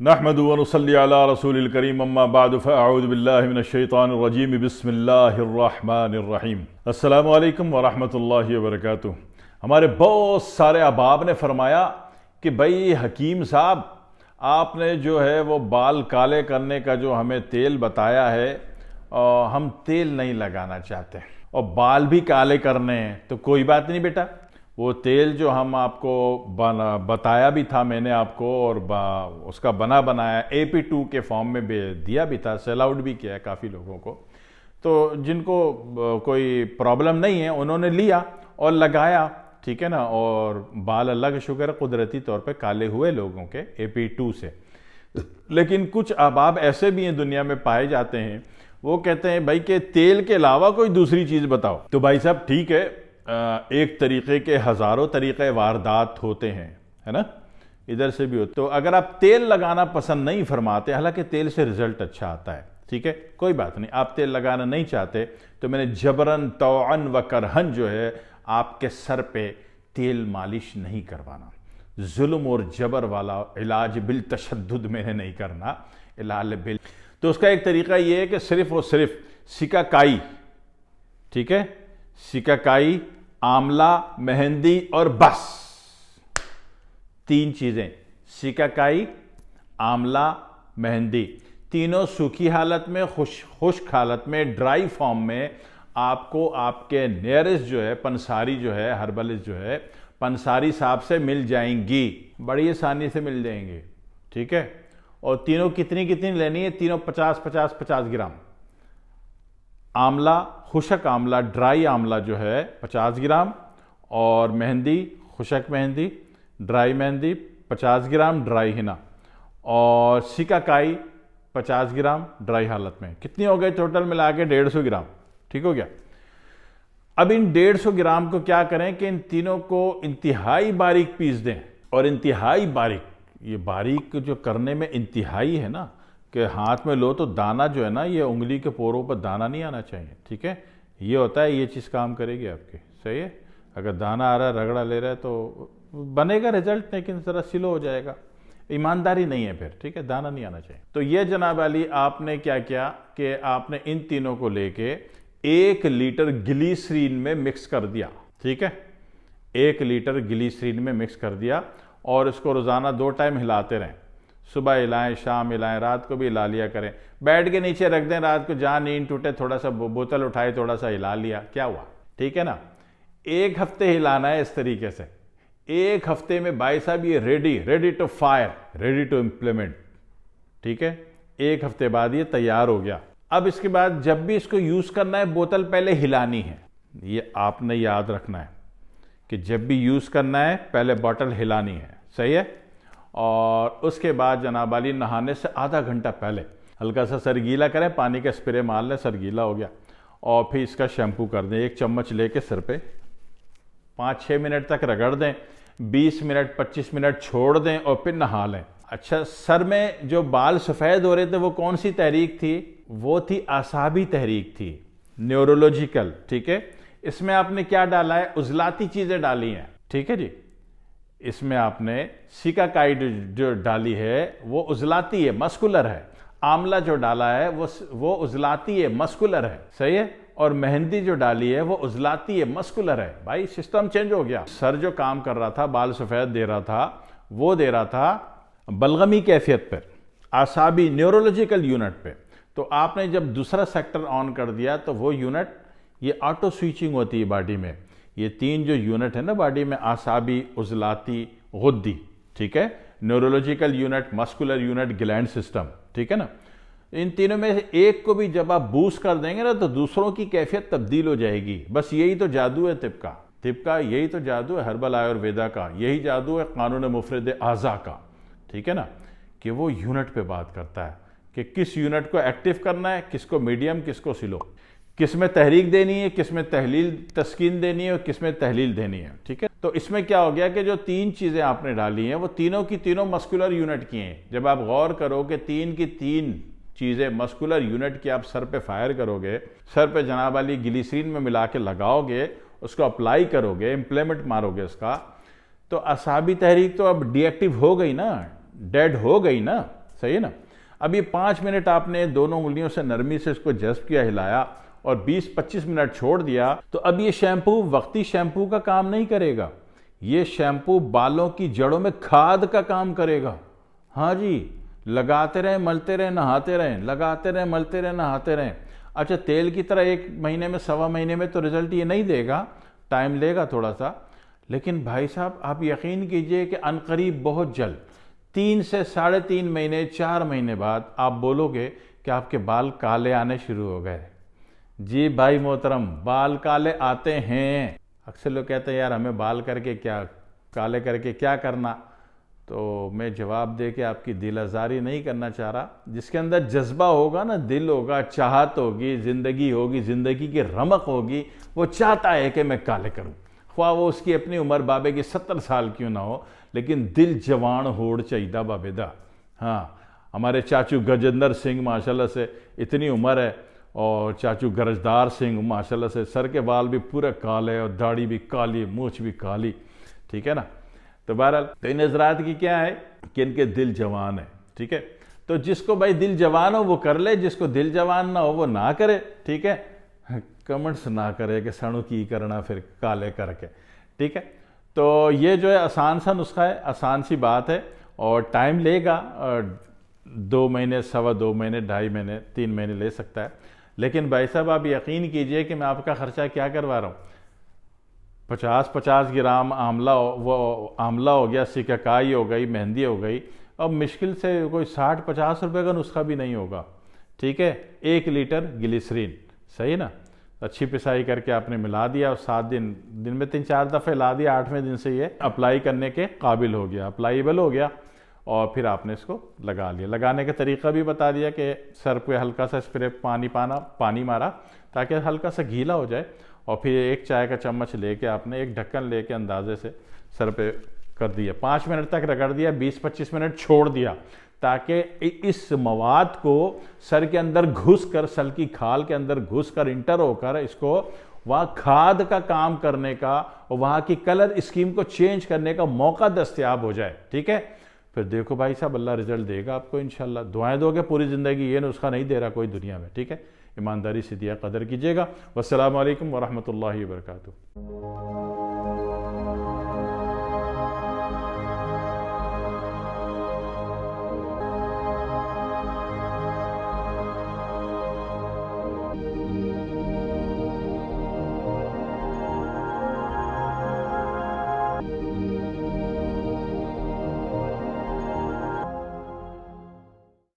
नहमदु व नुसल्ली अला रसूलिल करीम अम्मा बाद फ़अऊज़ु बिल्लाहि मिनश शैतानिर रजीम बिस्मिल्लाहिर रहमानिर रहीम। अस्सलामु अलैकुम व रहमतुल्लाहि व बरकातुहू। हमारे बहुत सारे अहबाब ने फरमाया कि भाई हकीम साहब, आपने जो है वो बाल काले करने का जो हमें तेल बताया है, हम तेल नहीं लगाना चाहते और बाल भी काले करने हैं। तो कोई बात नहीं बेटा, वो तेल जो हम आपको बताया भी था मैंने आपको, और उसका बना बनाया AP2 के फॉर्म में दिया भी था, सेल आउट भी किया है काफ़ी लोगों को। तो जिनको कोई प्रॉब्लम नहीं है उन्होंने लिया और लगाया, ठीक है ना, और बाल अल्लाह का शुक्र है कुदरती तौर पे काले हुए लोगों के AP2 से। लेकिन कुछ अहबाब ऐसे भी हैं दुनिया में पाए जाते हैं, वो कहते हैं भाई कि तेल के अलावा कोई दूसरी चीज़ बताओ। तो भाई साहब ठीक है, एक तरीके के हज़ारों तरीक़े वारदात होते हैं, है ना, इधर से भी हो। तो अगर आप तेल लगाना पसंद नहीं फरमाते, हालांकि तेल से रिजल्ट अच्छा आता है, ठीक है, कोई बात नहीं, आप तेल लगाना नहीं चाहते तो मैंने जबरन तौअन व करहन जो है आपके सर पे तेल मालिश नहीं करवाना। जुल्म और जबर वाला इलाज बिल तशद्दुद मैंने नहीं करना, इलाज बिल। तो उसका एक तरीका ये है कि सिर्फ और सिर्फ सिकाकाई, ठीक है, सिकाकाई, आंवला, मेहंदी और बस, तीन चीजें, सिकाकाई, आंवला, मेहंदी, तीनों सूखी हालत में, खुश्क हालत में, ड्राई फॉर्म में आपको आपके नियरेस्ट जो है पंसारी जो है हर्बलिस्ट जो है पंसारी साहब से मिल जाएंगी, बड़ी आसानी से मिल जाएंगे, ठीक है। और तीनों कितनी कितनी लेनी है? तीनों 50-50-50 ग्राम। आंवला, खुशक आंवला, ड्राई आंवला जो है 50 ग्राम, और मेहंदी, खुशक मेहंदी, ड्राई मेहंदी 50 ग्राम, ड्राई हिना, और सिकाकाई 50 ग्राम ड्राई हालत में। कितनी हो गई टोटल मिला के? 150 ग्राम, ठीक हो गया। अब इन 150 ग्राम को क्या करें कि इन तीनों को इंतहाई बारीक पीस दें, और इंतहाई बारीक, ये बारीक जो करने में इंतहाई है ना, कि हाथ में लो तो दाना जो है ना, ये उंगली के पोरों पर दाना नहीं आना चाहिए, ठीक है, ये होता है, ये चीज़ काम करेगी आपकी, सही है। अगर दाना आ रहा है, रगड़ा ले रहा है तो बनेगा रिजल्ट, लेकिन ज़रा स्लो हो जाएगा, ईमानदारी नहीं है फिर, ठीक है, दाना नहीं आना चाहिए। तो ये जनाब अली आपने क्या किया कि आपने इन तीनों को लेके 1 लीटर ग्लिसरीन में मिक्स कर दिया, ठीक है, 1 लीटर ग्लिसरीन में मिक्स कर दिया, और इसको रोज़ाना 2 टाइम हिलाते रहें, सुबह हिलाएं, शाम हिलाएं, रात को भी हिला लिया करें। बेड के नीचे रख दें, रात को जहाँ नींद टूटे थोड़ा सा बोतल उठाए, थोड़ा सा हिला लिया, क्या हुआ, ठीक है ना। 1 हफ्ते हिलाना है इस तरीके से। 1 हफ्ते में भाई साहब ये ready to fire, ready to implement, ठीक है। 1 हफ्ते बाद ये तैयार हो गया। अब इसके बाद जब भी इसको यूज़ करना है, बोतल पहले हिलानी है, ये आपने याद रखना है कि जब भी यूज़ करना है पहले बोतल हिलानी है, सही है। और उसके बाद जनाब अली नहाने से आधा घंटा पहले हल्का सा सर गीला करें, पानी का स्प्रे मार लें, सर गीला हो गया, और फिर इसका शैम्पू कर दें। 1 चम्मच लेके सर पे 5-6 मिनट तक रगड़ दें, 20 मिनट 25 मिनट छोड़ दें, और फिर नहा लें। अच्छा, सर में जो बाल सफ़ेद हो रहे थे वो कौन सी तहरीक थी? वो थी आसाबी तहरीक थी, न्यूरोलॉजिकल, ठीक है। इसमें आपने क्या डाला है? उजलाती चीज़ें डाली हैं, ठीक है जी। इसमें आपने सिकाकाइड जो डाली है वो उजलाती है, मस्कुलर है। आंवला जो डाला है वो उजलाती है, मस्कुलर है, सही है। और मेहंदी जो डाली है वो उजलाती है, मस्कुलर है। भाई सिस्टम चेंज हो गया। सर जो काम कर रहा था, बाल सफ़ेद दे रहा था, वो दे रहा था बलगमी कैफियत पर, आसाबी न्यूरोलॉजिकल यूनिट पे। तो आपने जब दूसरा सेक्टर ऑन कर दिया तो वो यूनिट, ये ऑटो स्विचिंग होती है बॉडी में। ये 3 जो यूनिट है ना बॉडी में, आसाबी, उजलाती, गुद्दी, ठीक है, neurological unit, muscular unit, gland system, ठीक है ना। इन तीनों में से एक को भी जब आप बूस्ट कर देंगे ना तो दूसरों की कैफियत तब्दील हो जाएगी। बस यही तो जादू है तिब का, यही तो जादू है हर्बल आयुर्वेदा का, यही जादू है कानून मुफरद आज़ा का, ठीक है ना, कि वो यूनिट पे बात करता है कि किस यूनिट को एक्टिव करना है, किसको मीडियम, किसको स्लो, किस में तहरीक देनी है, किस में तहलील तस्कीन देनी है, और किस में तहलील देनी है, ठीक है। तो इसमें क्या हो गया कि जो 3 चीज़ें आपने डाली हैं वो तीनों की तीनों मस्कुलर यूनिट की हैं। जब आप गौर करो कि 3 की 3 चीज़ें मस्कुलर यूनिट की आप सर पे फायर करोगे, सर पे जनाब अली ग्लिसरीन में मिला के लगाओगे, उसको अप्लाई करोगे, इम्प्लीमेंट मारोगे उसका, तो असाबी तहरीक तो अब डीएक्टिव हो गई ना, डेड हो गई ना, सही है ना। अब ये 5 मिनट आपने दोनों उंगलियों से नरमी से इसको जज्ब किया, हिलाया और 20-25 मिनट छोड़ दिया, तो अब ये शैम्पू वक्ती शैम्पू का काम नहीं करेगा, ये शैम्पू बालों की जड़ों में खाद का काम करेगा। हाँ जी, लगाते रहें, मलते रहें, नहाते रहें, लगाते रहें, मलते रहें, नहाते रहें। अच्छा, तेल की तरह 1 महीने में, 1.25 महीने में तो रिजल्ट ये नहीं देगा, टाइम लेगा थोड़ा सा, लेकिन भाई साहब आप यकीन कीजिए कि अनकरीब बहुत जल्द 3 से 3.5 महीने, 4 महीने बाद आप बोलोगे कि आपके बाल काले आने शुरू हो गए। जी भाई मोहतरम, बाल काले आते हैं। अक्सर लोग कहते हैं यार हमें बाल करके क्या, काले करके क्या करना, तो मैं जवाब दे के आपकी दिल आज़ारी नहीं करना चाह रहा। जिसके अंदर जज्बा होगा ना, दिल होगा, चाहत होगी, ज़िंदगी होगी, ज़िंदगी की रमक होगी, वो चाहता है कि मैं काले करूं, ख्वाह वो उसकी अपनी उम्र बाबे की 70 साल क्यों ना हो, लेकिन दिल जवान होड़ चाहिए बाबेदा। हाँ, हमारे चाचू गजेंद्र सिंह माशाल्लाह से इतनी उम्र है, और चाचू गरजदार सिंह माशाल्लाह से सर के बाल भी पूरे काले और दाढ़ी भी काली, मूछ भी काली, ठीक है ना। तो बहरहाल तो इन हज़रात की क्या है कि इनके दिल जवान है, ठीक है। तो जिसको भाई दिल जवान हो वो कर ले, जिसको दिल जवान ना हो वो ना करे, ठीक है। कमेंट्स ना करे कि सानू की करना फिर काले करके, ठीक है। तो ये जो है आसान सा नुस्खा है, आसान सी बात है, और टाइम लेगा, 2 महीने, 2.25 महीने, 2.5 महीने, 3 महीने ले सकता है। लेकिन भाई साहब आप यकीन कीजिए कि मैं आपका खर्चा क्या करवा रहा हूँ। 50-50 ग्राम आंवला, वो आंवला हो गया, सिकाकाई हो गई, मेहंदी हो गई, अब मुश्किल से कोई 60-50 रुपये का नुस्खा भी नहीं होगा, ठीक है। 1 लीटर ग्लिसरीन, सही ना, अच्छी पिसाई करके आपने मिला दिया और 7 दिन में 3-4 दफ़े ला दिया, 8वें दिन से ये अप्लाई करने के काबिल हो गया, अप्लाईबल हो गया, और फिर आपने इसको लगा लिया। लगाने का तरीका भी बता दिया कि सर पे हल्का सा स्प्रे पानी मारा ताकि हल्का सा गीला हो जाए, और फिर 1 चाय का चम्मच लेके आपने 1 ढक्कन लेके अंदाजे से सर पे कर दिया, 5 मिनट तक रगड़ दिया, 20-25 मिनट छोड़ दिया, ताकि इस मवाद को सर के अंदर घुस कर, सर की खाल के अंदर घुस कर, इंटर होकर इसको वहाँ खाद का काम करने का और वहाँ की कलर स्कीम को चेंज करने का मौका दस्तयाब हो जाए, ठीक है। फिर देखो भाई साहब अल्लाह रिजल्ट देगा आपको इंशाल्लाह। दुआएं दोगे पूरी ज़िंदगी, ये नुस्खा नहीं दे रहा कोई दुनिया में, ठीक है। ईमानदारी से दिया कदर कीजिएगा। वस्सलामु अलैकुम वरहमतुल्लाहि वबरकातुहू।